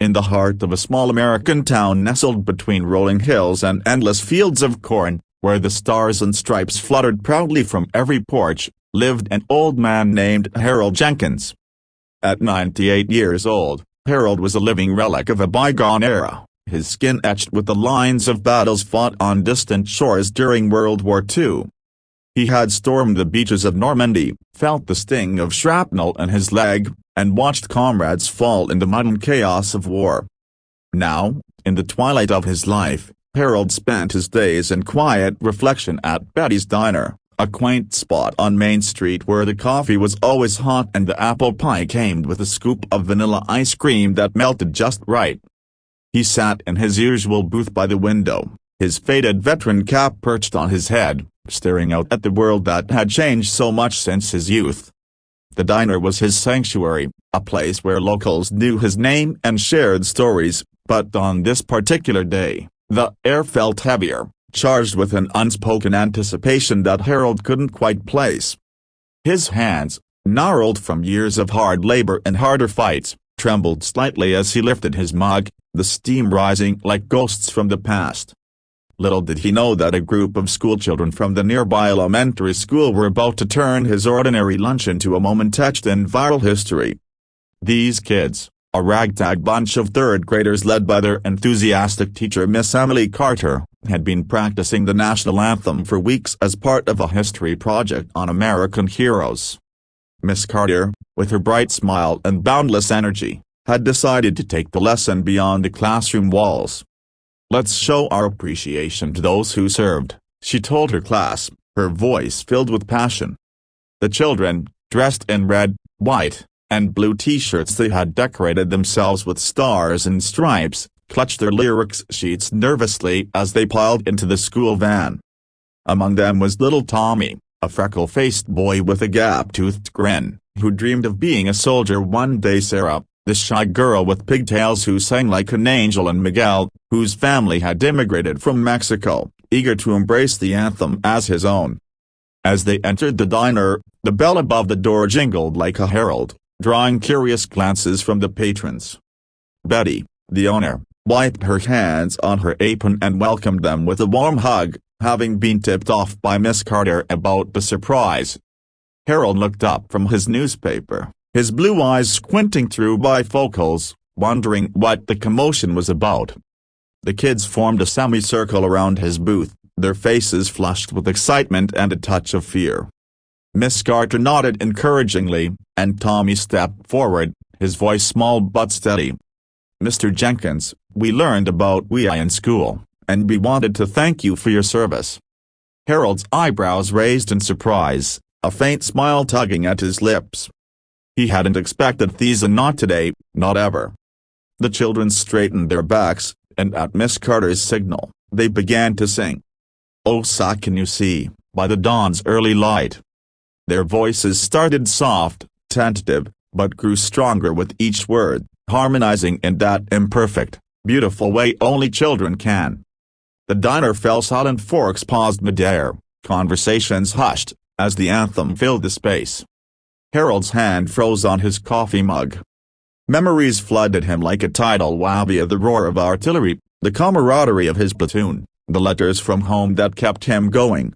in the heart of a small American town nestled between rolling hills and endless fields of corn, where the stars and stripes fluttered proudly from every porch, lived an old man named Harold Jenkins. At 98 years old, Harold was a living relic of a bygone era, his skin etched with the lines of battles fought on distant shores during World War II. He had stormed the beaches of Normandy, felt the sting of shrapnel in his leg, and watched comrades fall in the mud and chaos of war. Now, in the twilight of his life, Harold spent his days in quiet reflection at Betty's Diner, a quaint spot on Main Street where the coffee was always hot and the apple pie came with a scoop of vanilla ice cream that melted just right. He sat in his usual booth by the window, his faded veteran cap perched on his head, staring out at the world that had changed so much since his youth. The diner was his sanctuary, a place where locals knew his name and shared stories, but on this particular day, the air felt heavier, charged with an unspoken anticipation that Harold couldn't quite place. His hands, gnarled from years of hard labor and harder fights, trembled slightly as he lifted his mug, the steam rising like ghosts from the past. Little did he know that a group of schoolchildren from the nearby elementary school were about to turn his ordinary lunch into a moment etched in viral history. These kids, a ragtag bunch of third-graders led by their enthusiastic teacher Miss Emily Carter, had been practicing the national anthem for weeks as part of a history project on American heroes. Miss Carter, with her bright smile and boundless energy, had decided to take the lesson beyond the classroom walls. "Let's show our appreciation to those who served," she told her class, her voice filled with passion. The children, dressed in red, white, and blue t-shirts they had decorated themselves with stars and stripes, clutched their lyrics sheets nervously as they piled into the school van. Among them was little Tommy, a freckle-faced boy with a gap-toothed grin, who dreamed of being a soldier one day. Sarah, the shy girl with pigtails who sang like an angel, and Miguel, whose family had immigrated from Mexico, eager to embrace the anthem as his own. As they entered the diner, the bell above the door jingled like a herald, drawing curious glances from the patrons. Betty, the owner, wiped her hands on her apron and welcomed them with a warm hug, having been tipped off by Miss Carter about the surprise. Harold looked up from his newspaper, his blue eyes squinting through bifocals, wondering what the commotion was about. The kids formed a semicircle around his booth, their faces flushed with excitement and a touch of fear. Miss Carter nodded encouragingly, and Tommy stepped forward, his voice small but steady. "Mr. Jenkins, we learned about WWII in school, and we wanted to thank you for your service." Harold's eyebrows raised in surprise, a faint smile tugging at his lips. He hadn't expected these, and not today, not ever. The children straightened their backs, and at Miss Carter's signal, they began to sing, "Oh Sa Can You See," by the dawn's early light. Their voices started soft, tentative, but grew stronger with each word, harmonizing in that imperfect, beautiful way only children can. The diner fell silent, forks paused midair, conversations hushed, as the anthem filled the space. Harold's hand froze on his coffee mug. Memories flooded him like a tidal wave of the roar of artillery, the camaraderie of his platoon, the letters from home that kept him going.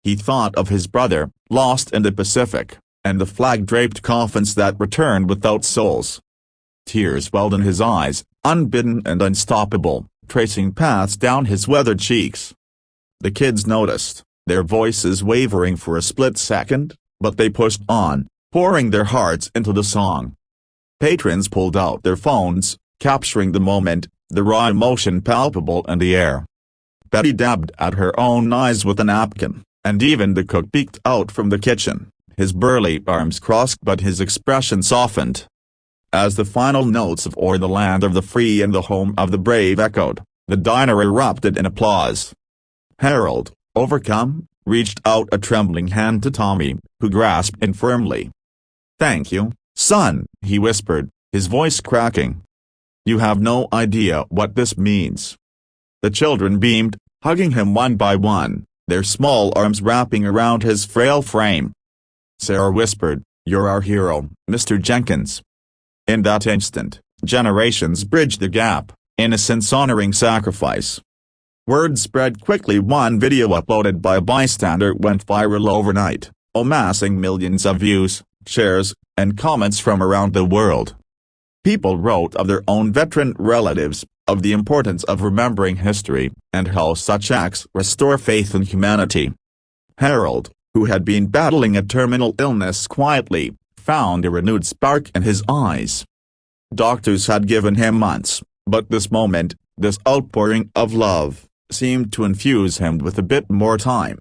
He thought of his brother, lost in the Pacific, and the flag-draped coffins that returned without souls. Tears welled in his eyes, unbidden and unstoppable, tracing paths down his weathered cheeks. The kids noticed, their voices wavering for a split second, but they pushed on, pouring their hearts into the song. Patrons pulled out their phones, capturing the moment, the raw emotion palpable in the air. Betty dabbed at her own eyes with a napkin, and even the cook peeked out from the kitchen, his burly arms crossed but his expression softened. As the final notes of "O'er the Land of the Free and the Home of the Brave" echoed, the diner erupted in applause. Harold, overcome, reached out a trembling hand to Tommy, who grasped it firmly. "Thank you, son," he whispered, his voice cracking. "You have no idea what this means." The children beamed, hugging him one by one, their small arms wrapping around his frail frame. Sarah whispered, "You're our hero, Mr. Jenkins." In that instant, generations bridge the gap, innocence honoring sacrifice. Word spread quickly. One video uploaded by a bystander went viral overnight, amassing millions of views, shares, and comments from around the world. People wrote of their own veteran relatives, of the importance of remembering history, and how such acts restore faith in humanity. Harold, who had been battling a terminal illness quietly, found a renewed spark in his eyes. Doctors had given him months, but this moment, this outpouring of love, seemed to infuse him with a bit more time.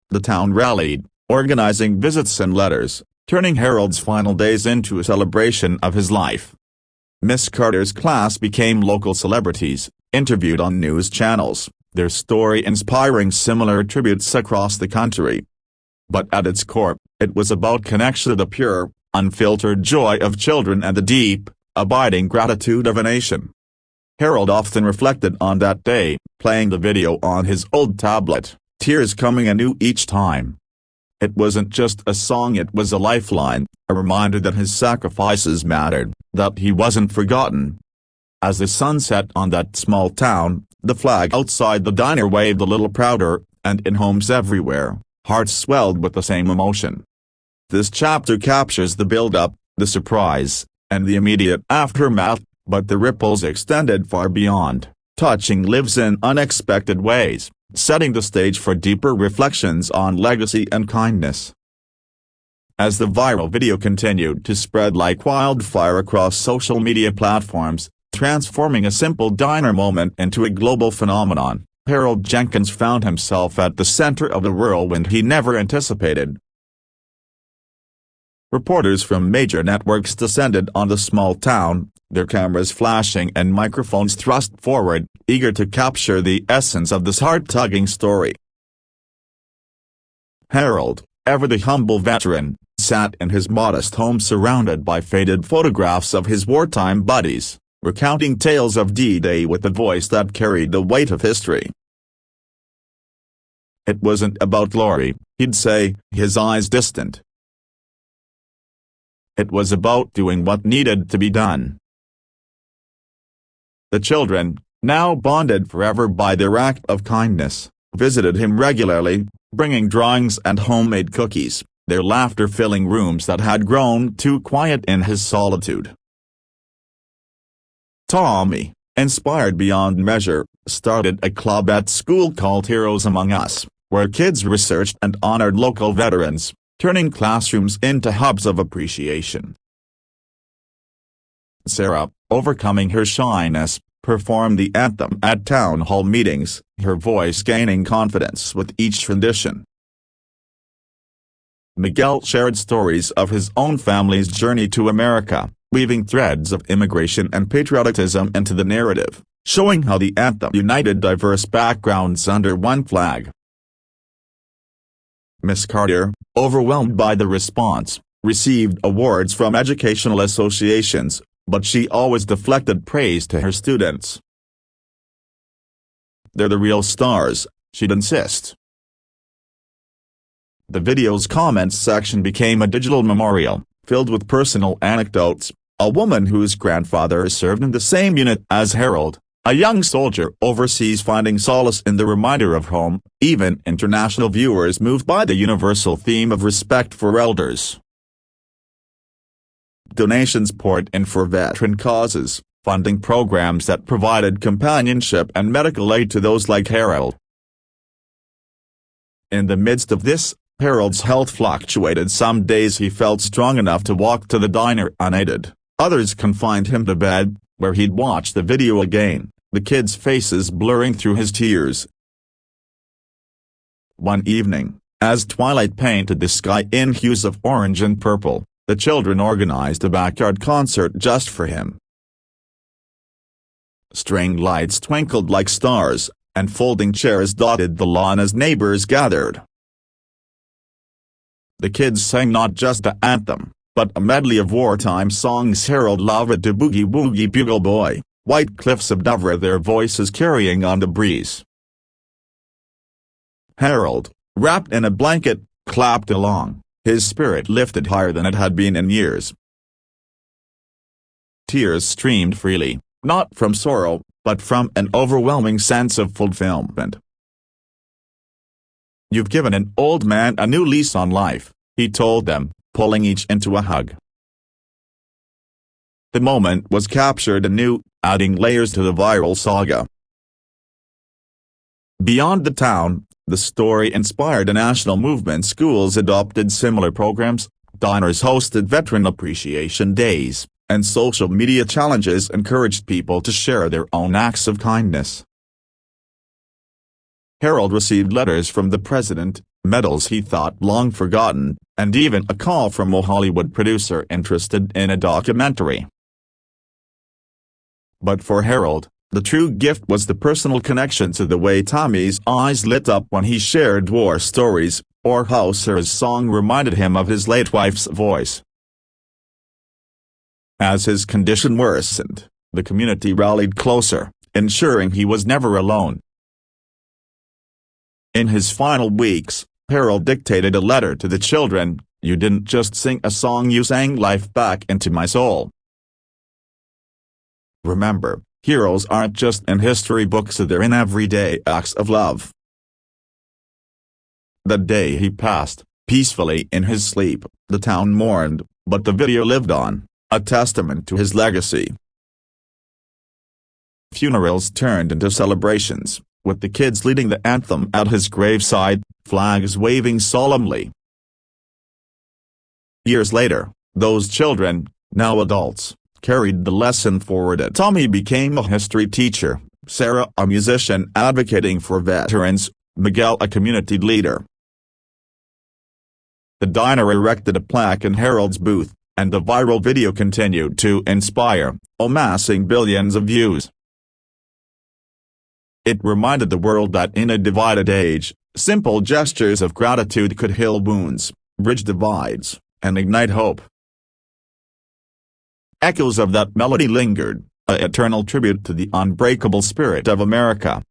The town rallied, organizing visits and letters, turning Harold's final days into a celebration of his life. Miss Carter's class became local celebrities, interviewed on news channels, their story inspiring similar tributes across the country. But at its core, it was about connection, the pure, unfiltered joy of children and the deep, abiding gratitude of a nation. Harold often reflected on that day, playing the video on his old tablet, tears coming anew each time. It wasn't just a song, it was a lifeline, a reminder that his sacrifices mattered, that he wasn't forgotten. As the sun set on that small town, the flag outside the diner waved a little prouder, and in homes everywhere, hearts swelled with the same emotion. This chapter captures the build-up, the surprise, and the immediate aftermath, but the ripples extended far beyond, touching lives in unexpected ways, setting the stage for deeper reflections on legacy and kindness. As the viral video continued to spread like wildfire across social media platforms, transforming a simple diner moment into a global phenomenon, Harold Jenkins found himself at the center of a whirlwind he never anticipated. Reporters from major networks descended on the small town, their cameras flashing and microphones thrust forward, eager to capture the essence of this heart-tugging story. Harold, ever the humble veteran, sat in his modest home surrounded by faded photographs of his wartime buddies, recounting tales of D-Day with a voice that carried the weight of history. It wasn't about glory, he'd say, his eyes distant. It was about doing what needed to be done. The children, now bonded forever by their act of kindness, visited him regularly, bringing drawings and homemade cookies, their laughter filling rooms that had grown too quiet in his solitude. Tommy, inspired beyond measure, started a club at school called Heroes Among Us, where kids researched and honored local veterans, turning classrooms into hubs of appreciation. Sarah, overcoming her shyness, performed the anthem at town hall meetings, her voice gaining confidence with each rendition. Miguel shared stories of his own family's journey to America, weaving threads of immigration and patriotism into the narrative, showing how the anthem united diverse backgrounds under one flag. Miss Carter, overwhelmed by the response, received awards from educational associations, but she always deflected praise to her students. "They're the real stars," she'd insist. The video's comments section became a digital memorial, filled with personal anecdotes. A woman whose grandfather served in the same unit as Harold, a young soldier overseas finding solace in the reminder of home, even international viewers moved by the universal theme of respect for elders. Donations poured in for veteran causes, funding programs that provided companionship and medical aid to those like Harold. In the midst of this, Harold's health fluctuated. Some days he felt strong enough to walk to the diner unaided, others confined him to bed, where he'd watch the video again, the kids' faces blurring through his tears. One evening, as twilight painted the sky in hues of orange and purple, the children organized a backyard concert just for him. String lights twinkled like stars, and folding chairs dotted the lawn as neighbors gathered. The kids sang not just the anthem, but a medley of wartime songs. Harold loved to Boogie Woogie Bugle Boy, White Cliffs of Dover, their voices carrying on the breeze. Harold, wrapped in a blanket, clapped along, his spirit lifted higher than it had been in years. Tears streamed freely, not from sorrow, but from an overwhelming sense of fulfillment. "You've given an old man a new lease on life," he told them, pulling each into a hug. The moment was captured anew, adding layers to the viral saga. Beyond the town, the story inspired a national movement. Schools adopted similar programs, diners hosted veteran appreciation days, and social media challenges encouraged people to share their own acts of kindness. Harold received letters from the president, medals he thought long forgotten, and even a call from a Hollywood producer interested in a documentary. But for Harold, the true gift was the personal connection, to the way Tommy's eyes lit up when he shared war stories, or how Sarah's song reminded him of his late wife's voice. As his condition worsened, the community rallied closer, ensuring he was never alone. In his final weeks, Harold dictated a letter to the children: "You didn't just sing a song, you sang life back into my soul. Remember, heroes aren't just in history books, they're in everyday acts of love." The day he passed, peacefully in his sleep, the town mourned, but the video lived on, a testament to his legacy. Funerals turned into celebrations, with the kids leading the anthem at his graveside, flags waving solemnly. Years later, those children, now adults, carried the lesson forward. Tommy became a history teacher, Sarah a musician advocating for veterans, Miguel a community leader. The diner erected a plaque in Harold's booth, and the viral video continued to inspire, amassing billions of views. It reminded the world that in a divided age, simple gestures of gratitude could heal wounds, bridge divides, and ignite hope. Echoes of that melody lingered, an eternal tribute to the unbreakable spirit of America.